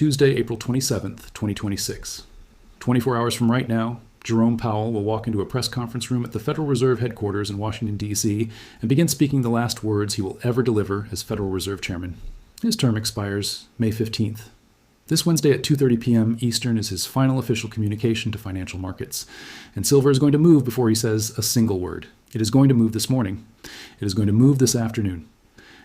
Tuesday, April 27th, 2026. 24 hours from right now, Jerome Powell will walk into a press conference room at the Federal Reserve headquarters in Washington, D.C., and begin speaking the last words he will ever deliver as Federal Reserve Chairman. His term expires May 15th. This Wednesday at 2:30 p.m. Eastern is his final official communication to financial markets, and silver is going to move before he says a single word. It is going to move this morning. It is going to move this afternoon.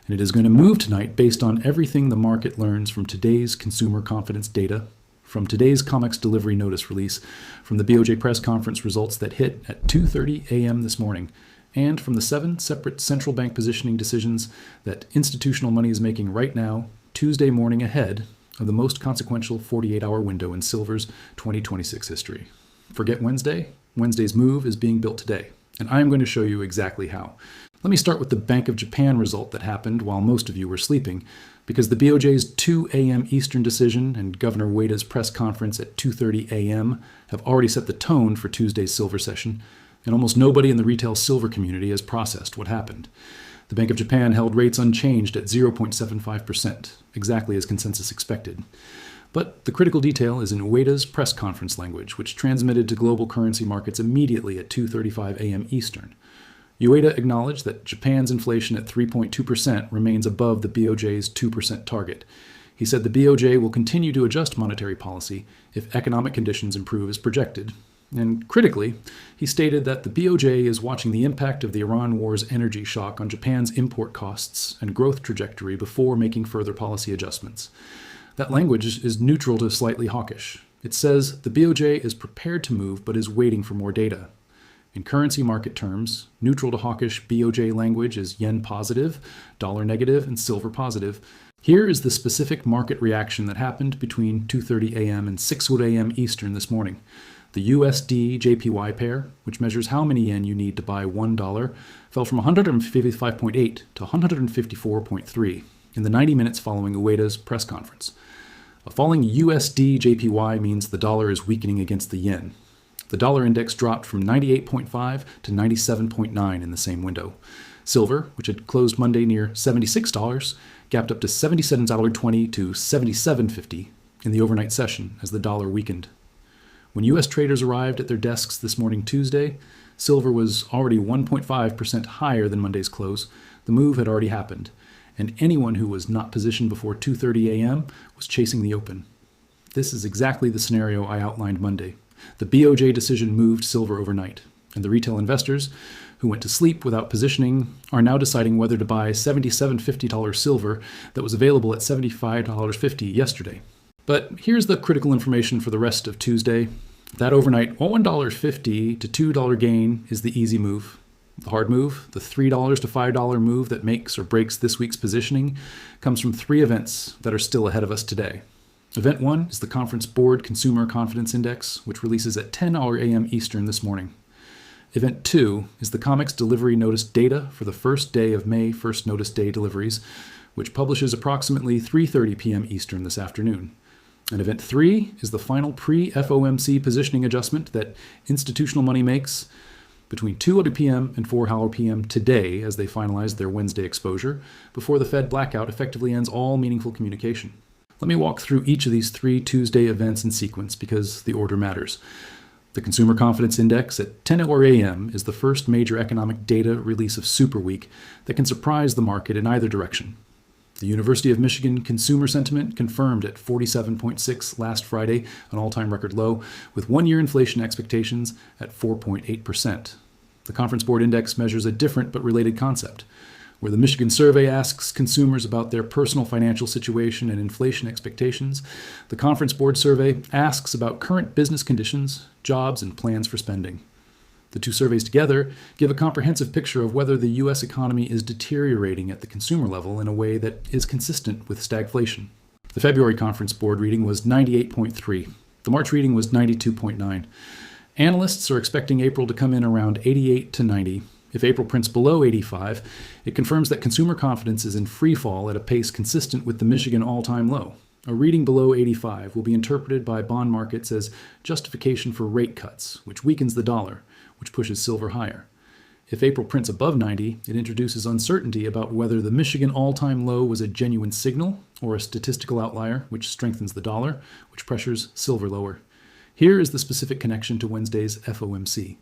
And it is going to move tonight based on everything the market learns from today's consumer confidence data, from today's COMEX delivery notice release, from the BOJ press conference results that hit at 2:30 a.m. this morning, and from the 7 separate central bank positioning decisions that institutional money is making right now, Tuesday morning, ahead of the most consequential 48-hour window in silver's 2026 history. Forget Wednesday. Wednesday's move is being built today, and I am going to show you exactly how. Let me start with the Bank of Japan result that happened while most of you were sleeping, because the BOJ's 2 a.m. Eastern decision and Governor Ueda's press conference at 2:30 a.m. have already set the tone for Tuesday's silver session, and almost nobody in the retail silver community has processed what happened. The Bank of Japan held rates unchanged at 0.75%, exactly as consensus expected. But the critical detail is in Ueda's press conference language, which transmitted to global currency markets immediately at 2:35 a.m. Eastern. Ueda acknowledged that Japan's inflation at 3.2% remains above the BOJ's 2% target. He said the BOJ will continue to adjust monetary policy if economic conditions improve as projected. And critically, he stated that the BOJ is watching the impact of the Iran war's energy shock on Japan's import costs and growth trajectory before making further policy adjustments. That language is neutral to slightly hawkish. It says the BOJ is prepared to move but is waiting for more data. In currency market terms, neutral to hawkish BOJ language is yen positive, dollar negative, and silver positive. Here is the specific market reaction that happened between 2:30 a.m. and 6 a.m. Eastern this morning. The USD-JPY pair, which measures how many yen you need to buy $1, fell from 155.8 to 154.3 in the 90 minutes following Ueda's press conference. A falling USD-JPY means the dollar is weakening against the yen. The dollar index dropped from 98.5 to 97.9 in the same window. Silver, which had closed Monday near $76, gapped up to $77.20 to $77.50 in the overnight session as the dollar weakened. When U.S. traders arrived at their desks this morning Tuesday, silver was already 1.5% higher than Monday's close. The move had already happened, and anyone who was not positioned before 2:30 a.m. was chasing the open. This is exactly the scenario I outlined Monday. The BOJ decision moved silver overnight, and the retail investors who went to sleep without positioning are now deciding whether to buy $77.50 silver that was available at $75.50 yesterday. But here's the critical information for the rest of Tuesday. That overnight $1.50 to $2 gain is the easy move. The hard move, the $3 to $5 move that makes or breaks this week's positioning, comes from 3 events that are still ahead of us today. Event 1 is the Conference Board Consumer Confidence Index, which releases at 10 a.m. Eastern this morning. Event 2 is the COMEX delivery notice data for the first day of May first notice day deliveries, which publishes approximately 3:30 p.m. Eastern this afternoon. And Event 3 is the final pre-FOMC positioning adjustment that institutional money makes between 2 p.m. and 4 p.m. today as they finalize their Wednesday exposure before the Fed blackout effectively ends all meaningful communication. Let me walk through each of these 3 Tuesday events in sequence because the order matters. The Consumer Confidence Index at 10 a.m. is the first major economic data release of Super Week that can surprise the market in either direction. The University of Michigan consumer sentiment confirmed at 47.6 last Friday, an all-time record low, with one-year inflation expectations at 4.8%. The Conference Board Index measures a different but related concept. Where the Michigan survey asks consumers about their personal financial situation and inflation expectations, the Conference Board survey asks about current business conditions, jobs, and plans for spending. The 2 surveys together give a comprehensive picture of whether the U.S. economy is deteriorating at the consumer level in a way that is consistent with stagflation. The February Conference Board reading was 98.3. The March reading was 92.9. Analysts are expecting April to come in around 88 to 90. If April prints below 85, it confirms that consumer confidence is in free fall at a pace consistent with the Michigan all-time low. A reading below 85 will be interpreted by bond markets as justification for rate cuts, which weakens the dollar, which pushes silver higher. If April prints above 90, it introduces uncertainty about whether the Michigan all-time low was a genuine signal or a statistical outlier, which strengthens the dollar, which pressures silver lower. Here is the specific connection to Wednesday's FOMC.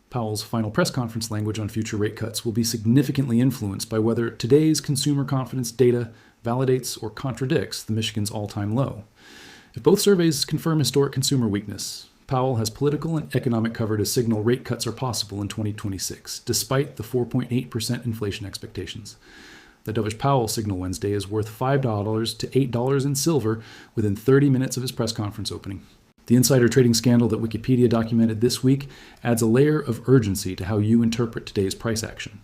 Powell's final press conference language on future rate cuts will be significantly influenced by whether today's consumer confidence data validates or contradicts the Michigan's all-time low. If both surveys confirm historic consumer weakness, Powell has political and economic cover to signal rate cuts are possible in 2026, despite the 4.8% inflation expectations. The dovish Powell signal Wednesday is worth $5 to $8 in silver within 30 minutes of his press conference opening. The insider trading scandal that Wikipedia documented this week adds a layer of urgency to how you interpret today's price action.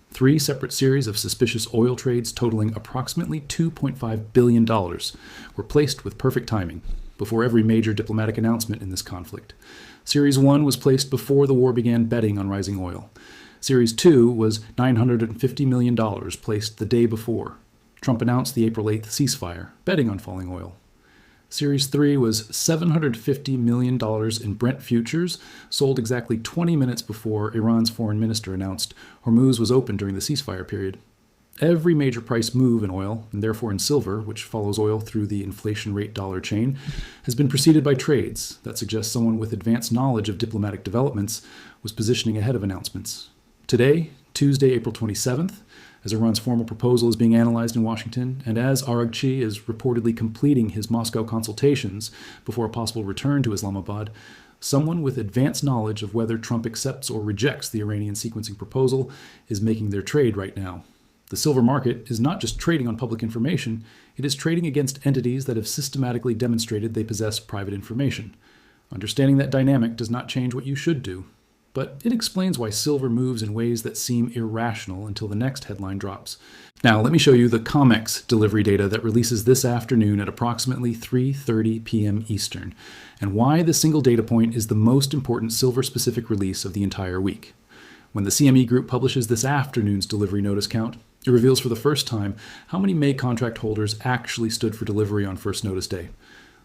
3 separate series of suspicious oil trades totaling approximately $2.5 billion were placed with perfect timing, before every major diplomatic announcement in this conflict. Series 1 was placed before the war began betting on rising oil. Series 2 was $950 million placed the day before. Trump announced the April 8th ceasefire, betting on falling oil. Series 3 was $750 million in Brent futures, sold exactly 20 minutes before Iran's foreign minister announced Hormuz was open during the ceasefire period. Every major price move in oil, and therefore in silver, which follows oil through the inflation rate dollar chain, has been preceded by trades that suggest someone with advanced knowledge of diplomatic developments was positioning ahead of announcements. Today, Tuesday, April 27th, as Iran's formal proposal is being analyzed in Washington, and as Araghchi is reportedly completing his Moscow consultations before a possible return to Islamabad, someone with advanced knowledge of whether Trump accepts or rejects the Iranian sequencing proposal is making their trade right now. The silver market is not just trading on public information, it is trading against entities that have systematically demonstrated they possess private information. Understanding that dynamic does not change what you should do, but it explains why silver moves in ways that seem irrational until the next headline drops. Now, let me show you the COMEX delivery data that releases this afternoon at approximately 3:30 p.m. Eastern, and why this single data point is the most important silver-specific release of the entire week. When the CME Group publishes this afternoon's delivery notice count, it reveals for the first time how many May contract holders actually stood for delivery on first notice day.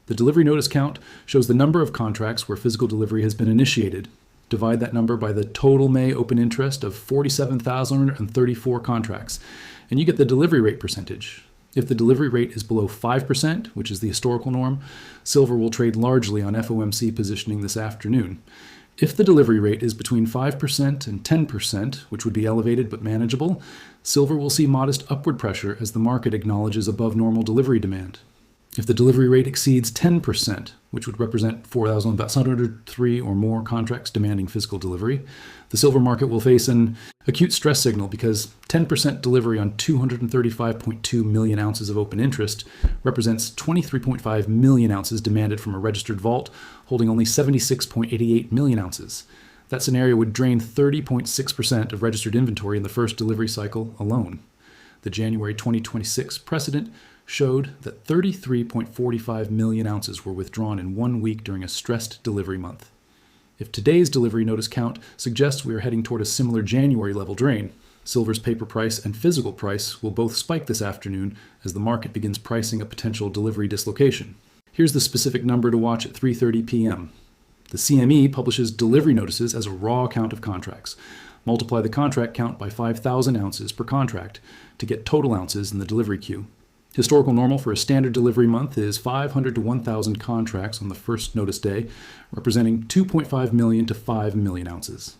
The delivery notice count shows the number of contracts where physical delivery has been initiated. Divide that number by the total May open interest of 47,034 contracts, and you get the delivery rate percentage. If the delivery rate is below 5%, which is the historical norm, silver will trade largely on FOMC positioning this afternoon. If the delivery rate is between 5% and 10%, which would be elevated but manageable, silver will see modest upward pressure as the market acknowledges above normal delivery demand. If the delivery rate exceeds 10%, which would represent 4,703 or more contracts demanding physical delivery, the silver market will face an acute stress signal because 10% delivery on 235.2 million ounces of open interest represents 23.5 million ounces demanded from a registered vault holding only 76.88 million ounces. That scenario would drain 30.6% of registered inventory in the first delivery cycle alone. The January 2026 precedent showed that 33.45 million ounces were withdrawn in 1 week during a stressed delivery month. If today's delivery notice count suggests we are heading toward a similar January level drain, silver's paper price and physical price will both spike this afternoon as the market begins pricing a potential delivery dislocation. Here's the specific number to watch at 3:30 p.m. The CME publishes delivery notices as a raw count of contracts. Multiply the contract count by 5,000 ounces per contract to get total ounces in the delivery queue. Historical normal for a standard delivery month is 500 to 1,000 contracts on the first notice day, representing 2.5 million to 5 million ounces.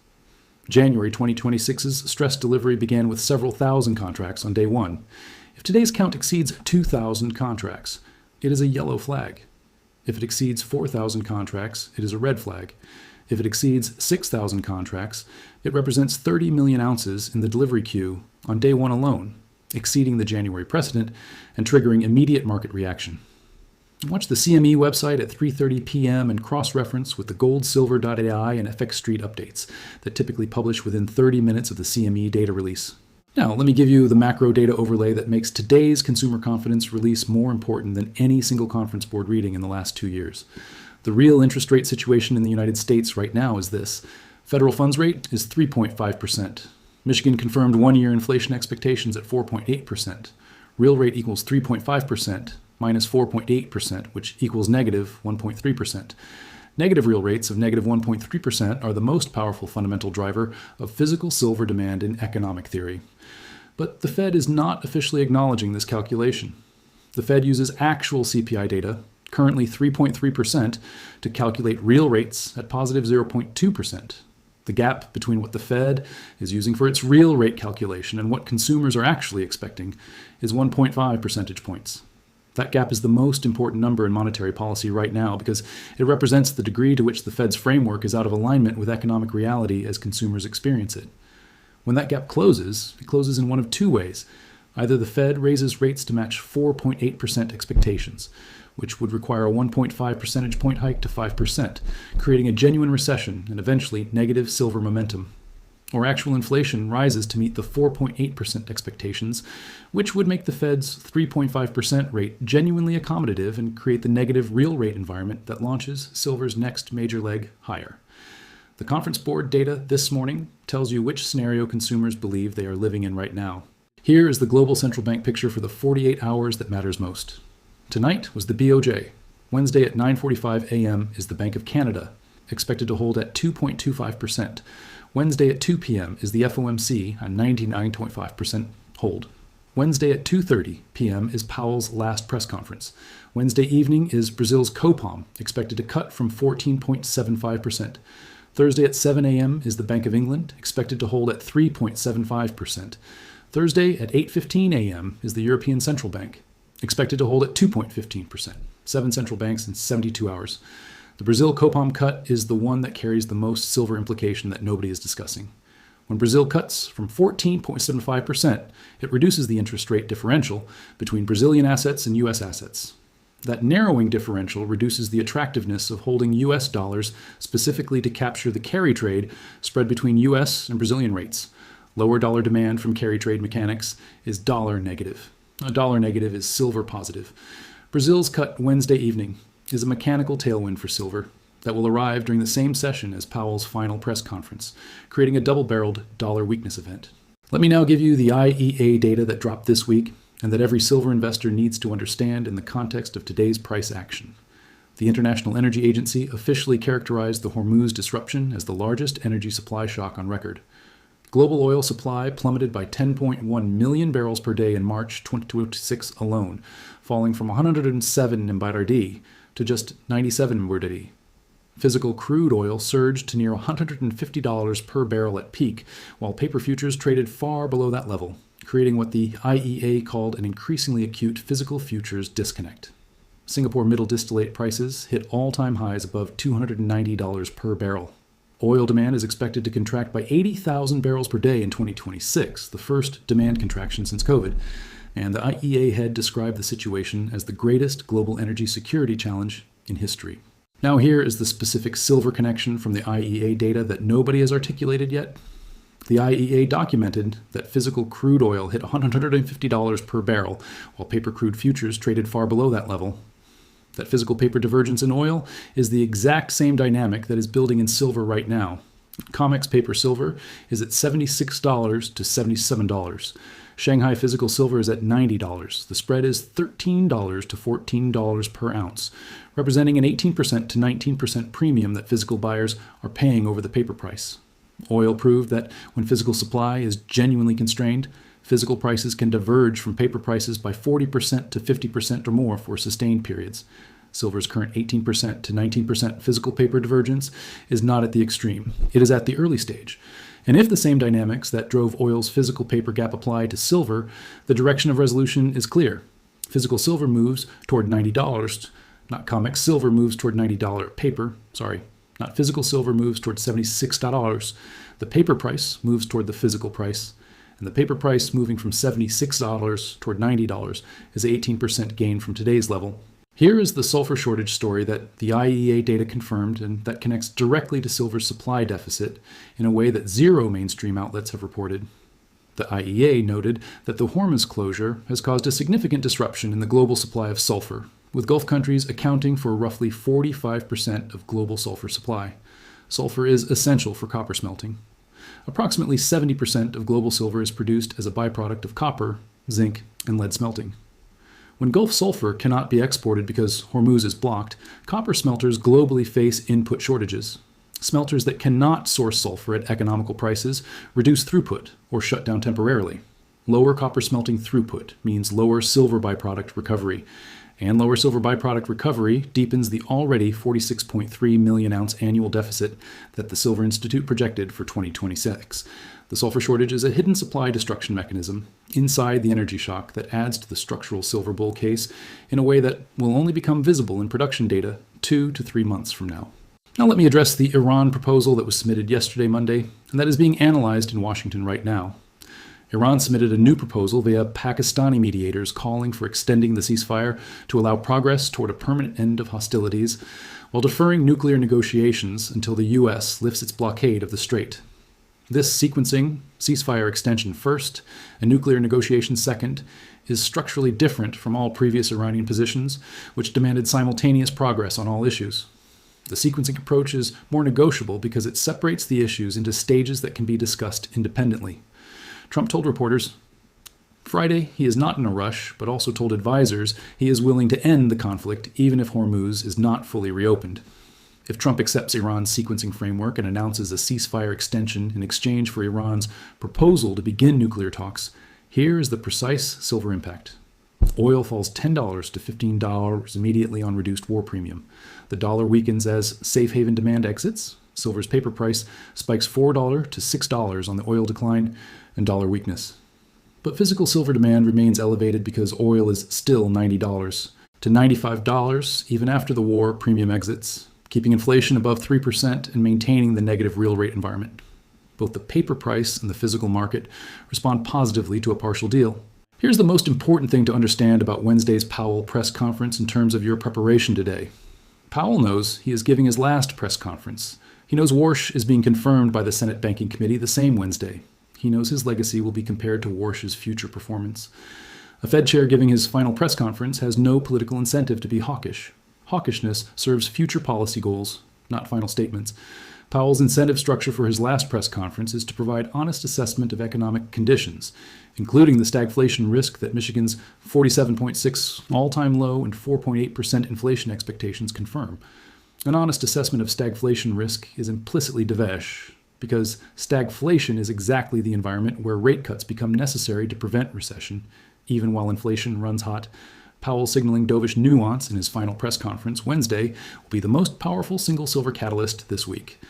January 2026's stress delivery began with several thousand contracts on day 1. If today's count exceeds 2,000 contracts, it is a yellow flag. If it exceeds 4,000 contracts, it is a red flag. If it exceeds 6,000 contracts, it represents 30 million ounces in the delivery queue on day 1 alone, exceeding the January precedent and triggering immediate market reaction. Watch the CME website at 3:30 p.m. and cross-reference with the gold, silver.ai and FX Street updates that typically publish within 30 minutes of the CME data release. Now, let me give you the macro data overlay that makes today's consumer confidence release more important than any single conference board reading in the last 2 years. The real interest rate situation in the United States right now is this. Federal funds rate is 3.5%. Michigan confirmed 1-year inflation expectations at 4.8%. Real rate equals 3.5% minus 4.8%, which equals negative 1.3%. Negative real rates of negative 1.3% are the most powerful fundamental driver of physical silver demand in economic theory. But the Fed is not officially acknowledging this calculation. The Fed uses actual CPI data, currently 3.3%, to calculate real rates at positive 0.2%. The gap between what the Fed is using for its real rate calculation and what consumers are actually expecting is 1.5 percentage points. That gap is the most important number in monetary policy right now because it represents the degree to which the Fed's framework is out of alignment with economic reality as consumers experience it. When that gap closes, it closes in one of two ways. Either the Fed raises rates to match 4.8% expectations, which would require a 1.5 percentage point hike to 5%, creating a genuine recession and eventually negative silver momentum. Or actual inflation rises to meet the 4.8% expectations, which would make the Fed's 3.5% rate genuinely accommodative and create the negative real rate environment that launches silver's next major leg higher. The conference board data this morning tells you which scenario consumers believe they are living in right now. Here is the global central bank picture for the 48 hours that matters most. Tonight was the BOJ. Wednesday at 9:45 a.m. is the Bank of Canada, expected to hold at 2.25%. Wednesday at 2 p.m. is the FOMC, a 99.5% hold. Wednesday at 2:30 p.m. is Powell's last press conference. Wednesday evening is Brazil's Copom, expected to cut from 14.75%. Thursday at 7 a.m. is the Bank of England, expected to hold at 3.75%. Thursday at 8:15 a.m. is the European Central Bank, expected to hold at 2.15%. 7 central banks in 72 hours. The Brazil Copom cut is the one that carries the most silver implication that nobody is discussing. When Brazil cuts from 14.75%, it reduces the interest rate differential between Brazilian assets and U.S. assets. That narrowing differential reduces the attractiveness of holding U.S. dollars specifically to capture the carry trade spread between U.S. and Brazilian rates. Lower dollar demand from carry trade mechanics is dollar negative. A dollar negative is silver positive. Brazil's cut Wednesday evening is a mechanical tailwind for silver that will arrive during the same session as Powell's final press conference, creating a double-barreled dollar weakness event. Let me now give you the IEA data that dropped this week and that every silver investor needs to understand in the context of today's price action. The International Energy Agency officially characterized the Hormuz disruption as the largest energy supply shock on record. Global oil supply plummeted by 10.1 million barrels per day in March 2026 alone, falling from 107 MBD to just 97 MBD. Physical crude oil surged to near $150 per barrel at peak, while paper futures traded far below that level, creating what the IEA called an increasingly acute physical futures disconnect. Singapore middle distillate prices hit all-time highs above $290 per barrel. Oil demand is expected to contract by 80,000 barrels per day in 2026, the first demand contraction since COVID, and the IEA head described the situation as the greatest global energy security challenge in history. Now here is the specific silver connection from the IEA data that nobody has articulated yet. The IEA documented that physical crude oil hit $150 per barrel, while paper crude futures traded far below that level. That physical paper divergence in oil is the exact same dynamic that is building in silver right now. COMEX paper silver is at $76 to $77. Shanghai physical silver is at $90. The spread is $13 to $14 per ounce, representing an 18% to 19% premium that physical buyers are paying over the paper price. Oil proved that when physical supply is genuinely constrained, physical prices can diverge from paper prices by 40% to 50% or more for sustained periods. Silver's current 18% to 19% physical paper divergence is not at the extreme. It is at the early stage. And if the same dynamics that drove oil's physical paper gap apply to silver, the direction of resolution is clear. Physical silver moves toward $90, not COMEX silver moves toward $90 paper, not physical silver moves toward $76. The paper price moves toward the physical price, and the paper price moving from $76 toward $90 is an 18% gain from today's level. Here is the sulfur shortage story that the IEA data confirmed and that connects directly to silver's supply deficit in a way that 0 mainstream outlets have reported. The IEA noted that the Hormuz closure has caused a significant disruption in the global supply of sulfur, with Gulf countries accounting for roughly 45% of global sulfur supply. Sulfur is essential for copper smelting. Approximately 70% of global silver is produced as a byproduct of copper, zinc, and lead smelting. When Gulf sulfur cannot be exported because Hormuz is blocked, copper smelters globally face input shortages. Smelters that cannot source sulfur at economical prices reduce throughput or shut down temporarily. Lower copper smelting throughput means lower silver byproduct recovery, and lower silver byproduct recovery deepens the already 46.3 million ounce annual deficit that the Silver Institute projected for 2026. The sulfur shortage is a hidden supply destruction mechanism inside the energy shock that adds to the structural silver bull case in a way that will only become visible in production data 2 to 3 months from now. Now let me address the Iran proposal that was submitted yesterday, Monday, and that is being analyzed in Washington right now. Iran submitted a new proposal via Pakistani mediators calling for extending the ceasefire to allow progress toward a permanent end of hostilities while deferring nuclear negotiations until the U.S. lifts its blockade of the strait. This sequencing, ceasefire extension first and nuclear negotiations second, is structurally different from all previous Iranian positions, which demanded simultaneous progress on all issues. The sequencing approach is more negotiable because it separates the issues into stages that can be discussed independently. Trump told reporters Friday he is not in a rush, but also told advisors he is willing to end the conflict even if Hormuz is not fully reopened. If Trump accepts Iran's sequencing framework and announces a ceasefire extension in exchange for Iran's proposal to begin nuclear talks, here is the precise silver impact. Oil falls $10 to $15 immediately on reduced war premium. The dollar weakens as safe haven demand exits. Silver's paper price spikes $4 to $6 on the oil decline and dollar weakness. But physical silver demand remains elevated because oil is still $90 to $95 even after the war premium exits, keeping inflation above 3% and maintaining the negative real rate environment. Both the paper price and the physical market respond positively to a partial deal. Here's the most important thing to understand about Wednesday's Powell press conference in terms of your preparation today. Powell knows he is giving his last press conference. He knows Warsh is being confirmed by the Senate Banking Committee the same Wednesday. He knows his legacy will be compared to Warsh's future performance. A Fed chair giving his final press conference has no political incentive to be hawkish. Hawkishness serves future policy goals, not final statements. Powell's incentive structure for his last press conference is to provide honest assessment of economic conditions, including the stagflation risk that Michigan's 47.6 all-time low and 4.8% inflation expectations confirm. An honest assessment of stagflation risk is implicitly dovish, because stagflation is exactly the environment where rate cuts become necessary to prevent recession, even while inflation runs hot. Powell signaling dovish nuance in his final press conference Wednesday will be the most powerful single silver catalyst this week.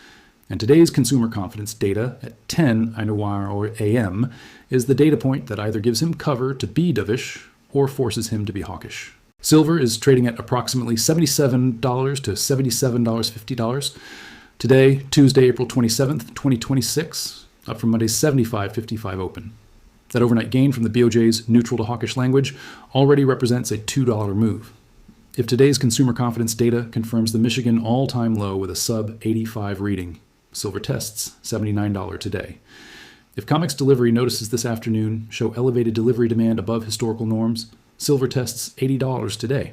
And today's consumer confidence data at 10 a.m. is the data point that either gives him cover to be dovish or forces him to be hawkish. Silver is trading at approximately $77 to $77.50. Today, Tuesday, April 27th, 2026, up from Monday's $75.55 open. That overnight gain from the BOJ's neutral to hawkish language already represents a $2 move. If today's consumer confidence data confirms the Michigan all-time low with a sub-85 reading, silver tests $79 today. If COMEX delivery notices this afternoon show elevated delivery demand above historical norms, silver tests $80 today.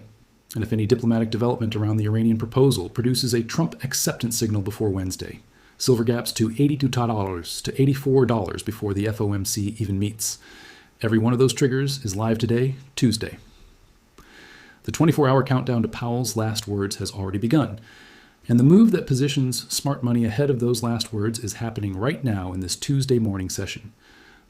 And if any diplomatic development around the Iranian proposal produces a Trump acceptance signal before Wednesday, silver gaps to $82 to $84 before the FOMC even meets. Every one of those triggers is live today, Tuesday. The 24-hour countdown to Powell's last words has already begun, and the move that positions smart money ahead of those last words is happening right now in this Tuesday morning session.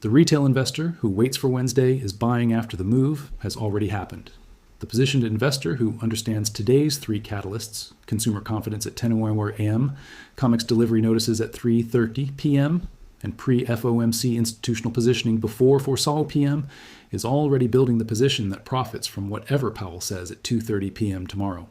The retail investor who waits for Wednesday is buying after the move has already happened. The positioned investor who understands today's three catalysts, consumer confidence at 10 a.m., COMEX delivery notices at 3:30 p.m., and pre-FOMC institutional positioning before 4 p.m., is already building the position that profits from whatever Powell says at 2:30 p.m. tomorrow.